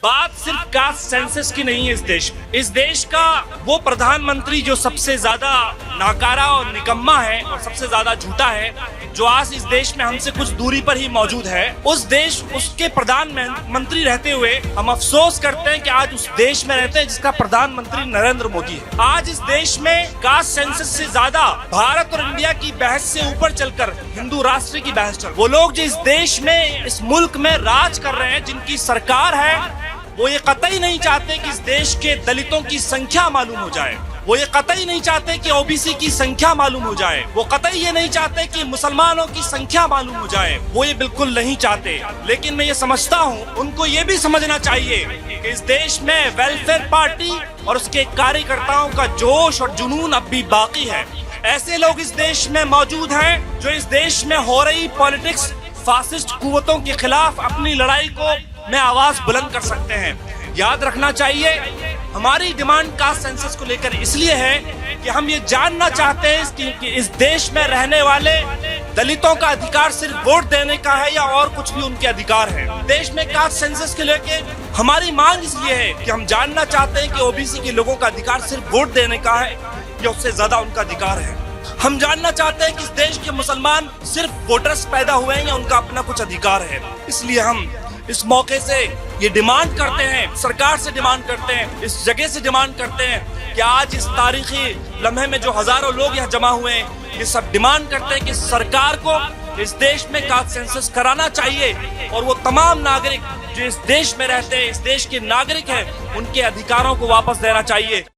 बात सिर्फ caste census की नहीं है। इस देश का वो प्रधानमंत्री जो सबसे ज्यादा नाकारा और निकम्मा है और सबसे ज्यादा झूठा है, जो आज इस देश में हमसे कुछ दूरी पर ही मौजूद है, उसके प्रधानमंत्री रहते हुए हम अफसोस करते हैं कि आज उस देश में रहते हैं जिसका प्रधानमंत्री नरेंद्र मोदी है। आज इस देश में कास्ट सेंसस से ज्यादा भारत और इंडिया की बहस से ऊपर चलकर हिंदू राष्ट्र की बहस चल। वो लोग जो इस देश में, इस मुल्क में राज कर रहे हैं, जिनकी सरकार है, वो ये कतई नहीं चाहते कि इस देश के दलितों की संख्या मालूम हो जाए। वो ये कतई नहीं चाहते कि ओबीसी की संख्या मालूम हो जाए। वो कतई ये नहीं चाहते कि मुसलमानों की संख्या मालूम हो जाए। वो ये बिल्कुल नहीं चाहते। लेकिन मैं ये समझता हूँ, उनको ये भी समझना चाहिए कि इस देश में वेलफेयर पार्टी और उसके कार्यकर्ताओं का जोश और जुनून अब भी बाकी है। ऐसे लोग इस देश में मौजूद हैं जो इस देश में हो रही पॉलिटिक्स, फासिस्ट कुव्वतों के खिलाफ अपनी लड़ाई को में आवाज बुलंद कर सकते हैं। याद रखना चाहिए, हमारी डिमांड कास्ट सेंसस को लेकर इसलिए है कि हम ये जानना चाहते हैं कि इस देश में रहने वाले दलितों का अधिकार सिर्फ वोट देने का है या और कुछ भी उनके अधिकार है। देश में कास्ट सेंसस के लेके हमारी मांग इसलिए है कि हम जानना चाहते हैं कि ओबीसी के लोगों का अधिकार सिर्फ वोट देने का है या उससे ज्यादा उनका अधिकार है। हम जानना चाहते हैं कि इस देश के मुसलमान सिर्फ वोटर्स पैदा हुए हैं या उनका अपना कुछ अधिकार है। इसलिए हम इस मौके से ये डिमांड करते हैं, सरकार से डिमांड करते हैं, इस जगह से डिमांड करते हैं कि आज इस तारीखी लम्हे में जो हजारों लोग यहाँ जमा हुए हैं, ये सब डिमांड करते हैं कि सरकार को इस देश में कास्ट सेंसस कराना चाहिए और वो तमाम नागरिक जो इस देश में रहते हैं, इस देश के नागरिक हैं, उनके अधिकारों को वापस देना चाहिए।